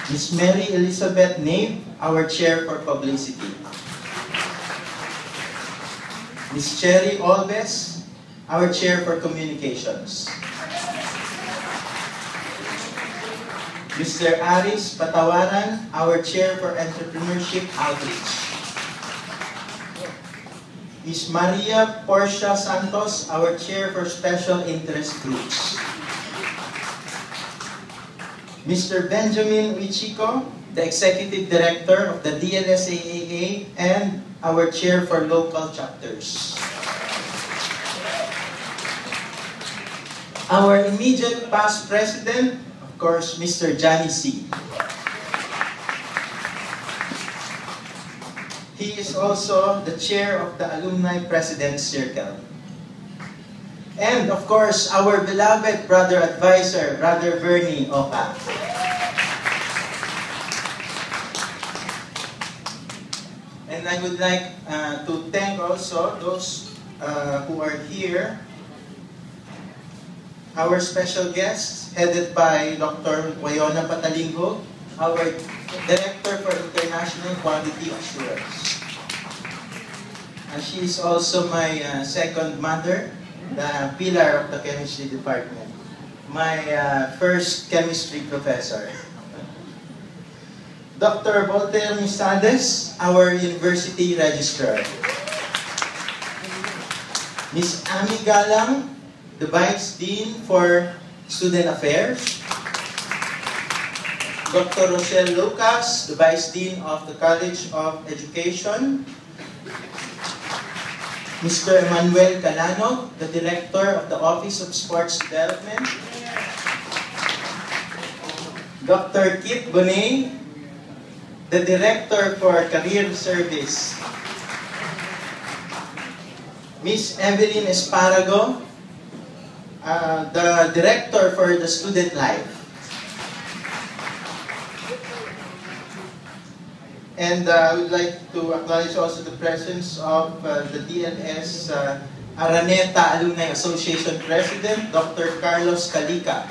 Ms. Mary Elizabeth Nave, our Chair for Publicity. Ms. Cherry Olves, our Chair for Communications. Mr. Aris Patawaran, our Chair for Entrepreneurship Outreach. Ms. Maria Porcia Santos, our Chair for Special Interest Groups. Mr. Benjamin Uichiko, the Executive Director of the DLSAAA and our Chair for Local Chapters. Our immediate past President, of course, Mr. Johnny C. He is also the Chair of the Alumni President's Circle. And of course, our beloved brother advisor, Brother Bernie Oka. And I would like to thank also those who are here. Our special guests, headed by Dr. Wayona Patalinggo, our Director for International Quality Assurance. And she is also my second mother, the pillar of the chemistry department. My first chemistry professor. Dr. Voltaire Misades, our university registrar. Ms. Ami Galang, the Vice Dean for Student Affairs. Dr. Rochelle Lucas, the Vice Dean of the College of Education. Mr. Emmanuel Calano, the Director of the Office of Sports Development. Dr. Kit Bonet, the Director for Career Service. Ms. Evelyn Esparago, the Director for the Student Life. And I would like to acknowledge also the presence of the DLS Araneta Alumni Association President, Dr. Carlos Calica.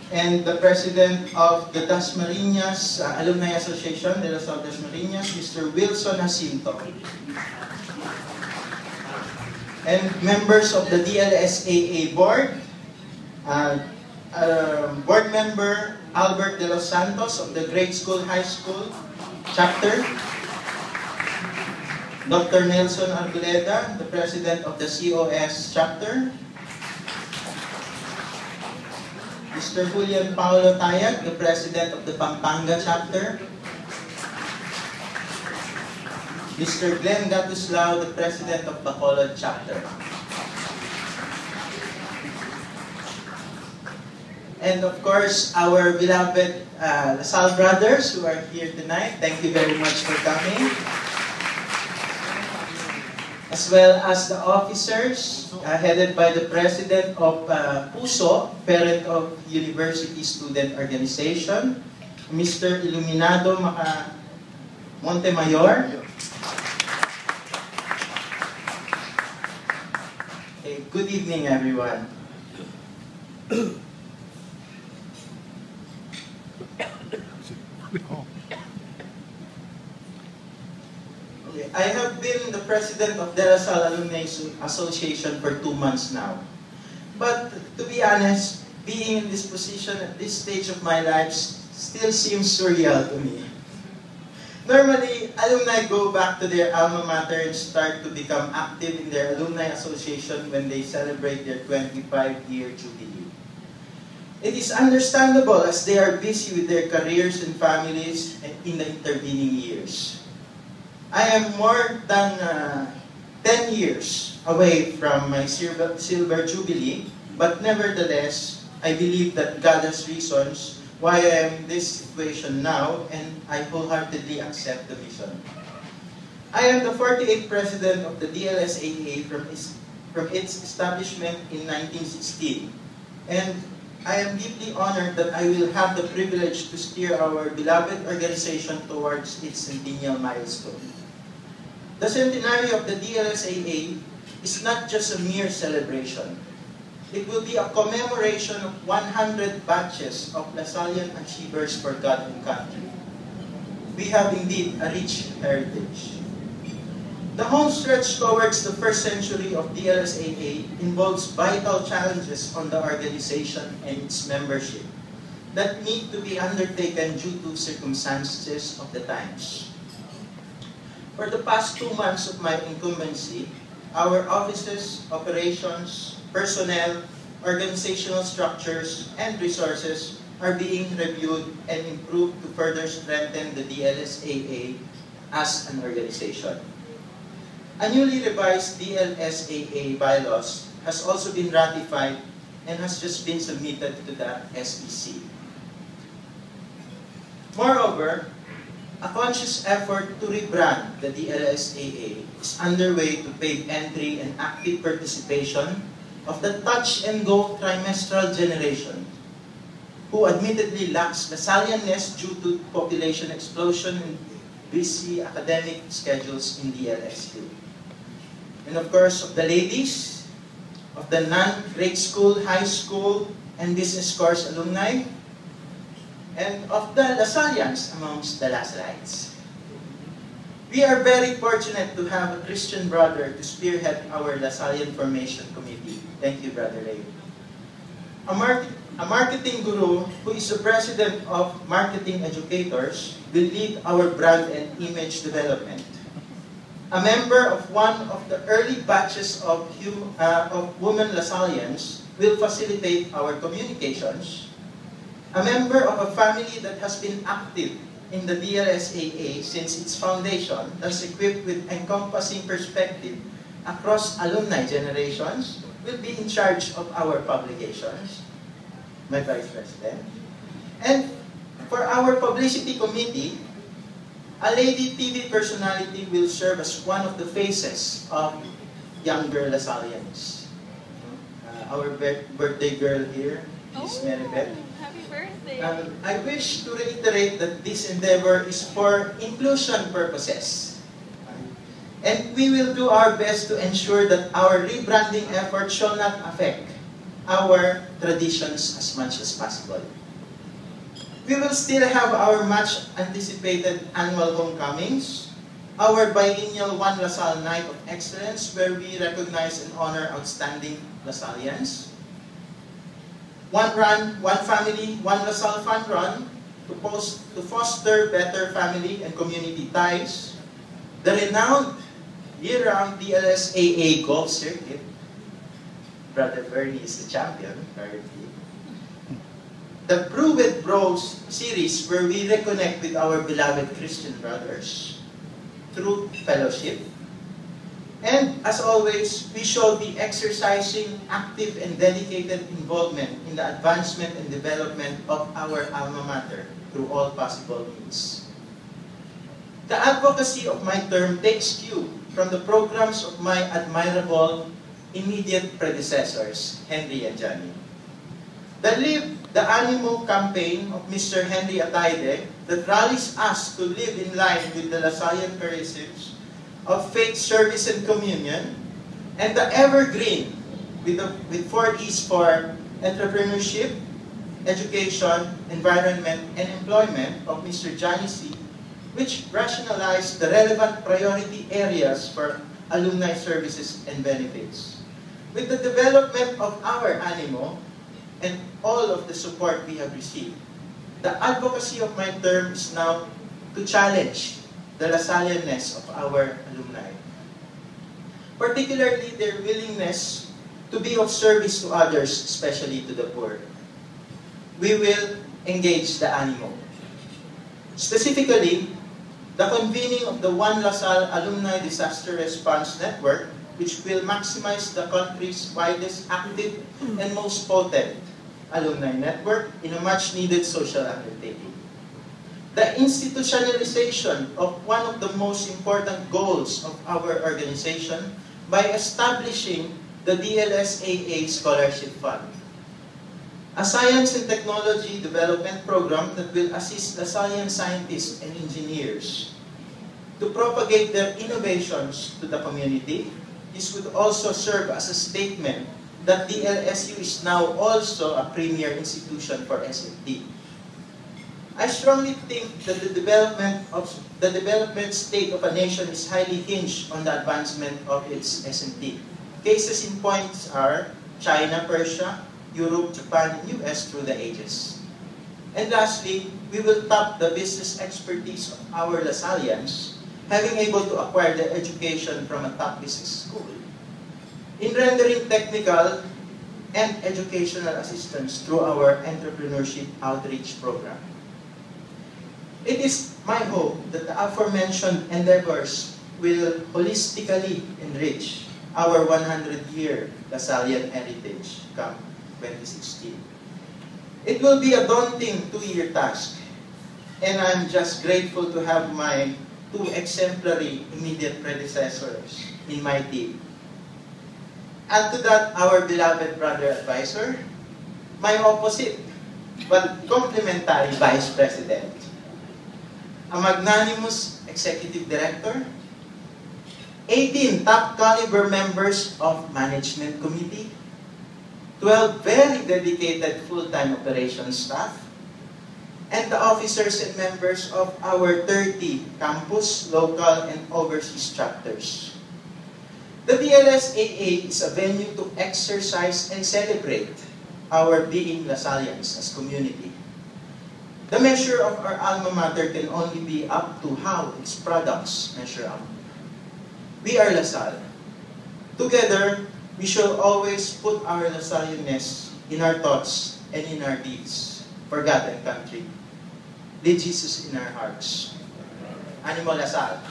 And the President of the Dasmariñas Alumni Association, de las Dasmariñas, Mr. Wilson Jacinto. And members of the DLSAA Board, Board Member Albert de los Santos of the Grade School High School Chapter, Dr. Nelson Arboleda, the President of the COS Chapter, Mr. Julian Paulo Tayag, the President of the Pampanga Chapter, Mr. Glenn Gatuslao, the President of Bacolod Chapter. And of course, our beloved Salle brothers who are here tonight, thank you very much for coming. As well as the officers, headed by the President of PUSO, Parent of University Student Organization, Mr. Iluminado Montemayor. Okay, good evening, everyone. I have been the president of De La Salle Alumni Association for 2 months now. But to be honest, being in this position at this stage of my life still seems surreal to me. Normally, alumni go back to their alma mater and start to become active in their alumni association when they celebrate their 25-year jubilee. It is understandable as they are busy with their careers and families in the intervening years. I am more than 10 years away from my silver jubilee, but nevertheless, I believe that God has reasons why I am in this situation now, and I wholeheartedly accept the vision. I am the 48th president of the DLSAA from its establishment in 1916, and I am deeply honored that I will have the privilege to steer our beloved organization towards its centennial milestone. The centenary of the DLSAA is not just a mere celebration. it will be a commemoration of 100 batches of Lasallian achievers for God and country. We have indeed a rich heritage. The home stretch towards the first century of DLSAA involves vital challenges on the organization and its membership that need to be undertaken due to circumstances of the times. For the past 2 months of my incumbency, our offices, operations, personnel, organizational structures, and resources are being reviewed and improved to further strengthen the DLSAA as an organization. A newly revised DLSAA bylaws has also been ratified and has just been submitted to the SEC. Moreover, a conscious effort to rebrand the DLSAA is underway to pave entry and active participation of the touch-and-go trimestral generation, who admittedly lacks Lasallianness due to population explosion and busy academic schedules in DLSU. And of course, of the ladies, of the non-grade school, high school, and business course alumni, and of the Lasallians amongst the Lasallites. We are very fortunate to have a Christian brother to spearhead our Lasallian Formation Committee. Thank you, Brother Ray. A marketing guru who is the president of Marketing Educators will lead our brand and image development. A member of one of the early batches of women Lasallians will facilitate our communications. A member of a family that has been active in the DLSAA since its foundation, thus equipped with encompassing perspective across alumni generations, will be in charge of our publications, my Vice President. And for our publicity committee, a lady TV personality will serve as one of the faces of younger Lasallians. Our birthday girl here is Mary Beth. Happy birthday! I wish to reiterate that this endeavor is for inclusion purposes. And we will do our best to ensure that our rebranding effort shall not affect our traditions as much as possible. We will still have our much anticipated annual homecomings, our biennial One LaSalle Night of Excellence where we recognize and honor outstanding Lasallians, One Run, One Family, One LaSalle Fun Run to foster better family and community ties, the renowned year-round DLSAA Golf Circuit. Brother Bernie is the champion currently. The Brew with Bros series where we reconnect with our beloved Christian brothers through fellowship. And as always, we shall be exercising active and dedicated involvement in the advancement and development of our alma mater through all possible means. The advocacy of my term takes cue from the programs of my admirable immediate predecessors, Henry and Johnny. The Live the Animo campaign of Mr. Henry Ataide that rallies us to live in line with the Lasallian principles of faith, service, and communion, and the evergreen with 4 E's for entrepreneurship, education, environment, and employment of Mr. Johnny C., which rationalized the relevant priority areas for alumni services and benefits. With the development of our animo and all of the support we have received, the advocacy of my term is now to challenge the Lasallianness of our alumni, particularly their willingness to be of service to others, especially to the poor. We will engage the animo. Specifically, the convening of the One LaSalle Alumni Disaster Response Network, which will maximize the country's widest, active, and most potent alumni network in a much-needed social undertaking. The institutionalization of one of the most important goals of our organization by establishing the DLSAA Scholarship Fund, a science and technology development program that will assist Lasallian scientists and engineers to propagate their innovations to the community. This would also serve as a statement that the LSU is now also a premier institution for S&T. I strongly think that the development state of a nation is highly hinged on the advancement of its S&T. Cases in points are China, Persia, Europe, Japan, and US through the ages. And lastly, we will tap the business expertise of our Lasallians, having able to acquire their education from a top business school, in rendering technical and educational assistance through our entrepreneurship outreach program. It is my hope that the aforementioned endeavors will holistically enrich our 100-year Lasallian heritage come 2016. It will be a daunting 2-year task, and I'm just grateful to have my 2 exemplary immediate predecessors in my team. Add to that our beloved brother advisor, my opposite but complementary vice president, a magnanimous executive director, 18 top caliber members of management committee, 12 very dedicated full-time operations staff, and the officers and members of our 30 campus, local, and overseas chapters. The DLSAA is a venue to exercise and celebrate our being Lasallians as community. The measure of our alma mater can only be up to how its products measure up. We are LaSalle. Together, we shall always put our Lasallianness in our thoughts and in our deeds for God and country. Lead Jesus in our hearts. Animo LaSalle.